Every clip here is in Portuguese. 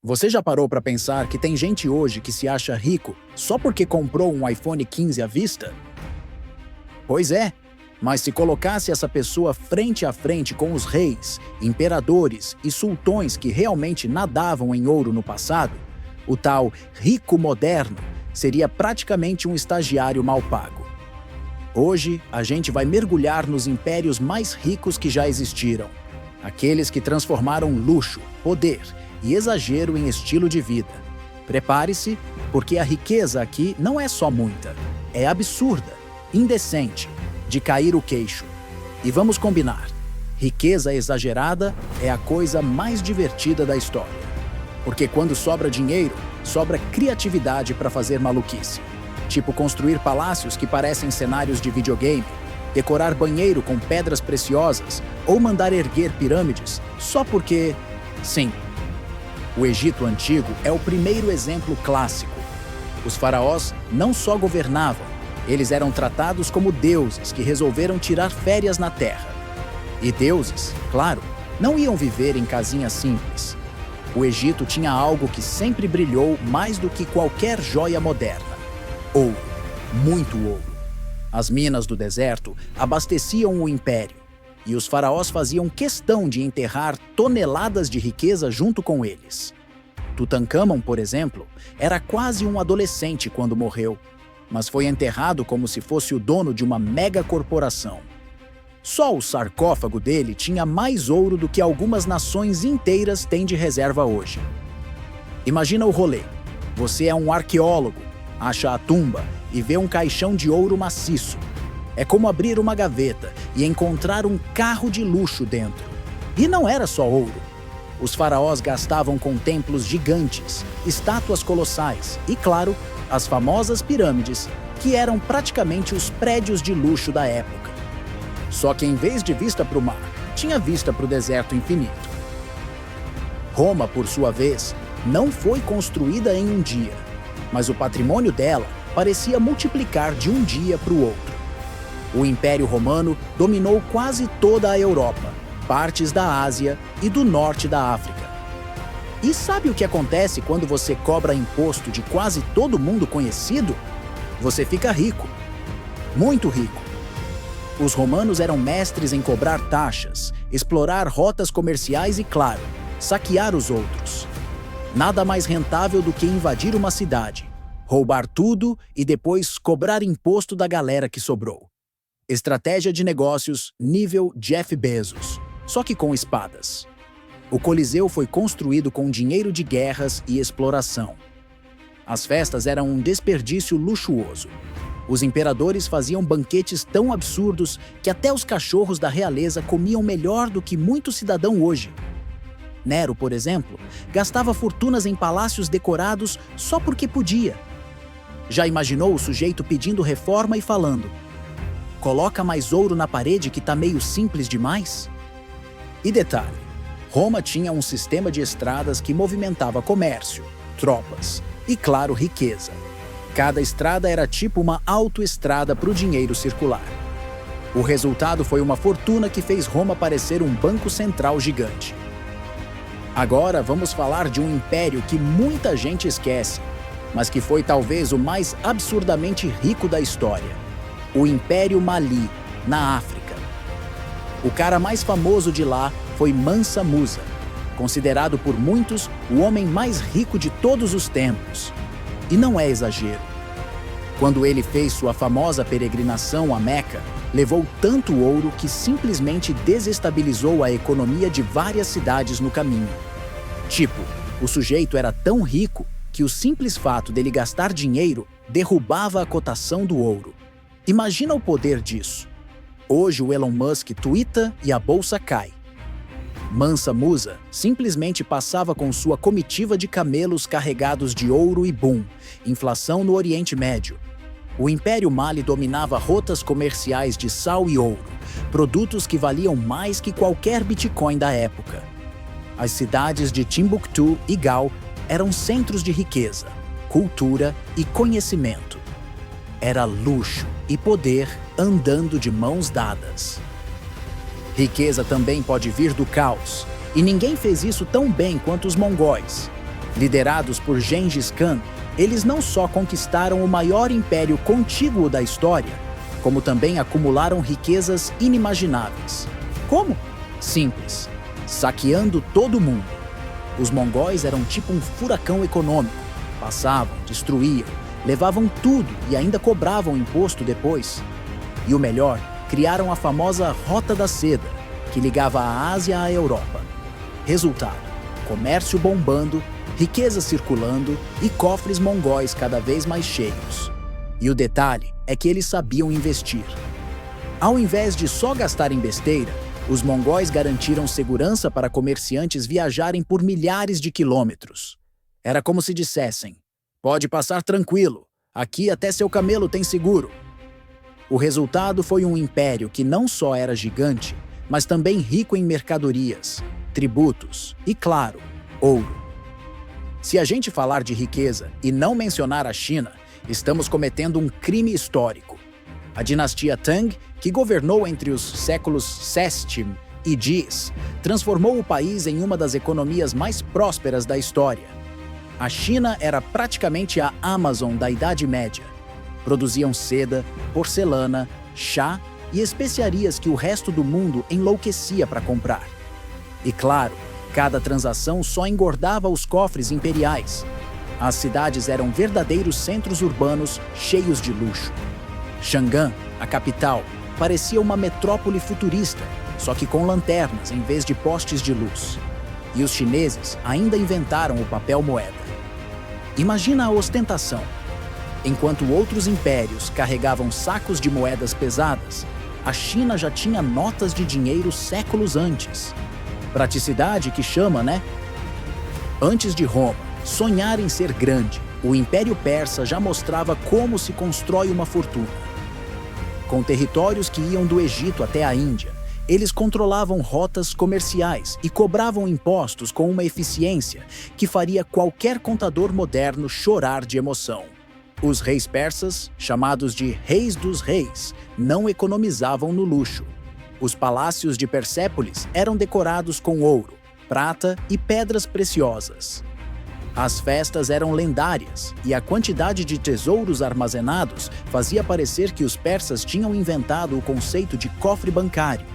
Você já parou para pensar que tem gente hoje que se acha rico só porque comprou um iPhone 15 à vista? Pois é, mas se colocasse essa pessoa frente a frente com os reis, imperadores e sultões que realmente nadavam em ouro no passado, o tal rico moderno seria praticamente um estagiário mal pago. Hoje, a gente vai mergulhar nos impérios mais ricos que já existiram. Aqueles que transformaram luxo, poder e exagero em estilo de vida. Prepare-se, porque a riqueza aqui não é só muita, é absurda, indecente, de cair o queixo. E vamos combinar, riqueza exagerada é a coisa mais divertida da história. Porque quando sobra dinheiro, sobra criatividade para fazer maluquice. Tipo construir palácios que parecem cenários de videogame, decorar banheiro com pedras preciosas ou mandar erguer pirâmides só porque, sim. O Egito Antigo é o primeiro exemplo clássico. Os faraós não só governavam, eles eram tratados como deuses que resolveram tirar férias na terra. E deuses, claro, não iam viver em casinhas simples. O Egito tinha algo que sempre brilhou mais do que qualquer joia moderna: ouro, muito ouro. As minas do deserto abasteciam o império, e os faraós faziam questão de enterrar toneladas de riqueza junto com eles. Tutancâmon, por exemplo, era quase um adolescente quando morreu, mas foi enterrado como se fosse o dono de uma mega corporação. Só o sarcófago dele tinha mais ouro do que algumas nações inteiras têm de reserva hoje. Imagina o rolê. Você é um arqueólogo, acha a tumba e vê um caixão de ouro maciço. É como abrir uma gaveta e encontrar um carro de luxo dentro. E não era só ouro. Os faraós gastavam com templos gigantes, estátuas colossais e, claro, as famosas pirâmides, que eram praticamente os prédios de luxo da época. Só que em vez de vista para o mar, tinha vista para o deserto infinito. Roma, por sua vez, não foi construída em um dia, mas o patrimônio dela parecia multiplicar de um dia para o outro. O Império Romano dominou quase toda a Europa, partes da Ásia e do norte da África. E sabe o que acontece quando você cobra imposto de quase todo mundo conhecido? Você fica rico. Muito rico. Os romanos eram mestres em cobrar taxas, explorar rotas comerciais e, claro, saquear os outros. Nada mais rentável do que invadir uma cidade, roubar tudo e depois cobrar imposto da galera que sobrou. Estratégia de negócios nível Jeff Bezos, só que com espadas. O Coliseu foi construído com dinheiro de guerras e exploração. As festas eram um desperdício luxuoso. Os imperadores faziam banquetes tão absurdos que até os cachorros da realeza comiam melhor do que muito cidadão hoje. Nero, por exemplo, gastava fortunas em palácios decorados só porque podia. Já imaginou o sujeito pedindo reforma e falando: "Coloca mais ouro na parede que tá meio simples demais"? E detalhe, Roma tinha um sistema de estradas que movimentava comércio, tropas e, claro, riqueza. Cada estrada era tipo uma autoestrada para o dinheiro circular. O resultado foi uma fortuna que fez Roma parecer um banco central gigante. Agora vamos falar de um império que muita gente esquece, mas que foi talvez o mais absurdamente rico da história: o Império Mali, na África. O cara mais famoso de lá foi Mansa Musa, considerado por muitos o homem mais rico de todos os tempos. E não é exagero. Quando ele fez sua famosa peregrinação a Meca, levou tanto ouro que simplesmente desestabilizou a economia de várias cidades no caminho. Tipo, o sujeito era tão rico que o simples fato dele gastar dinheiro derrubava a cotação do ouro. Imagina o poder disso. Hoje o Elon Musk tuita e a bolsa cai. Mansa Musa simplesmente passava com sua comitiva de camelos carregados de ouro e boom, inflação no Oriente Médio. O Império Mali dominava rotas comerciais de sal e ouro, produtos que valiam mais que qualquer Bitcoin da época. As cidades de Timbuktu e Gao eram centros de riqueza, cultura e conhecimento. Era luxo e poder andando de mãos dadas. Riqueza também pode vir do caos, e ninguém fez isso tão bem quanto os mongóis. Liderados por Gengis Khan, eles não só conquistaram o maior império contíguo da história, como também acumularam riquezas inimagináveis. Como? Simples: saqueando todo mundo. Os mongóis eram tipo um furacão econômico. Passavam, destruíam, levavam tudo e ainda cobravam imposto depois. E o melhor, criaram a famosa Rota da Seda, que ligava a Ásia à Europa. Resultado: comércio bombando, riqueza circulando e cofres mongóis cada vez mais cheios. E o detalhe é que eles sabiam investir. Ao invés de só gastar em besteira, os mongóis garantiram segurança para comerciantes viajarem por milhares de quilômetros. Era como se dissessem: pode passar tranquilo, aqui até seu camelo tem seguro. O resultado foi um império que não só era gigante, mas também rico em mercadorias, tributos e, claro, ouro. Se a gente falar de riqueza e não mencionar a China, estamos cometendo um crime histórico. A dinastia Tang, que governou entre os séculos VII e X, transformou o país em uma das economias mais prósperas da história. A China era praticamente a Amazon da Idade Média. Produziam seda, porcelana, chá e especiarias que o resto do mundo enlouquecia para comprar. E claro, cada transação só engordava os cofres imperiais. As cidades eram verdadeiros centros urbanos cheios de luxo. Chang'an, a capital, parecia uma metrópole futurista, só que com lanternas em vez de postes de luz. E os chineses ainda inventaram o papel moeda. Imagina a ostentação. Enquanto outros impérios carregavam sacos de moedas pesadas, a China já tinha notas de dinheiro séculos antes. Praticidade que chama, né? Antes de Roma sonhar em ser grande, o Império Persa já mostrava como se constrói uma fortuna. Com territórios que iam do Egito até a Índia, eles controlavam rotas comerciais e cobravam impostos com uma eficiência que faria qualquer contador moderno chorar de emoção. Os reis persas, chamados de Reis dos Reis, não economizavam no luxo. Os palácios de Persépolis eram decorados com ouro, prata e pedras preciosas. As festas eram lendárias e a quantidade de tesouros armazenados fazia parecer que os persas tinham inventado o conceito de cofre bancário.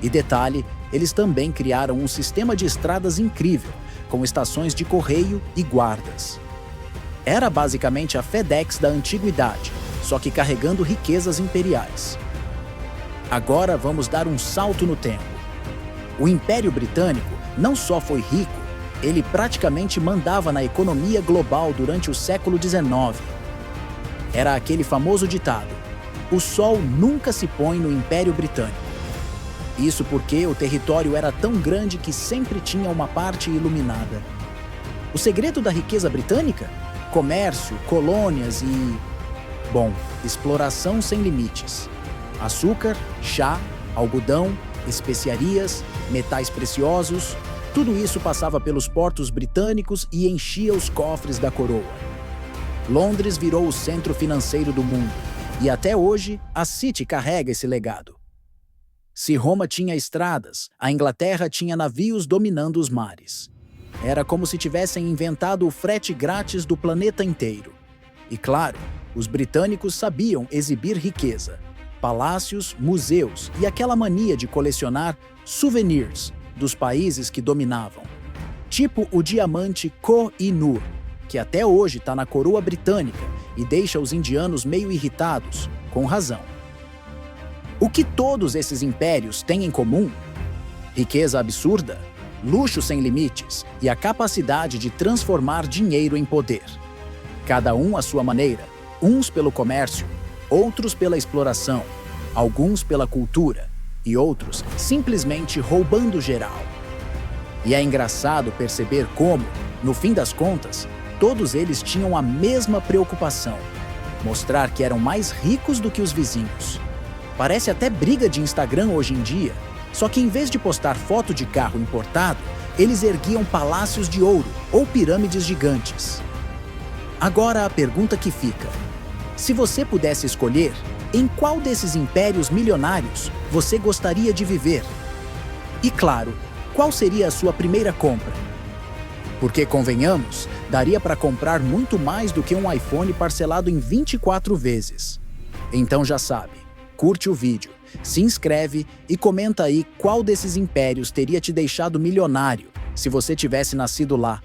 E detalhe, eles também criaram um sistema de estradas incrível, com estações de correio e guardas. Era basicamente a FedEx da antiguidade, só que carregando riquezas imperiais. Agora vamos dar um salto no tempo. O Império Britânico não só foi rico, ele praticamente mandava na economia global durante o século XIX. Era aquele famoso ditado: o sol nunca se põe no Império Britânico. Isso porque o território era tão grande que sempre tinha uma parte iluminada. O segredo da riqueza britânica? Comércio, colônias e... bom, exploração sem limites. Açúcar, chá, algodão, especiarias, metais preciosos, tudo isso passava pelos portos britânicos e enchia os cofres da coroa. Londres virou o centro financeiro do mundo, e até hoje a City carrega esse legado. Se Roma tinha estradas, a Inglaterra tinha navios dominando os mares. Era como se tivessem inventado o frete grátis do planeta inteiro. E claro, os britânicos sabiam exibir riqueza. Palácios, museus e aquela mania de colecionar souvenirs dos países que dominavam. Tipo o diamante Koh-i-Noor, que até hoje está na coroa britânica e deixa os indianos meio irritados, com razão. O que todos esses impérios têm em comum? Riqueza absurda, luxo sem limites e a capacidade de transformar dinheiro em poder. Cada um à sua maneira, uns pelo comércio, outros pela exploração, alguns pela cultura e outros simplesmente roubando geral. E é engraçado perceber como, no fim das contas, todos eles tinham a mesma preocupação: mostrar que eram mais ricos do que os vizinhos. Parece até briga de Instagram hoje em dia, só que em vez de postar foto de carro importado, eles erguiam palácios de ouro ou pirâmides gigantes. Agora a pergunta que fica: se você pudesse escolher, em qual desses impérios milionários você gostaria de viver? E claro, qual seria a sua primeira compra? Porque, convenhamos, daria para comprar muito mais do que um iPhone parcelado em 24 vezes. Então já sabe, curte o vídeo, se inscreve e comenta aí qual desses impérios teria te deixado milionário se você tivesse nascido lá.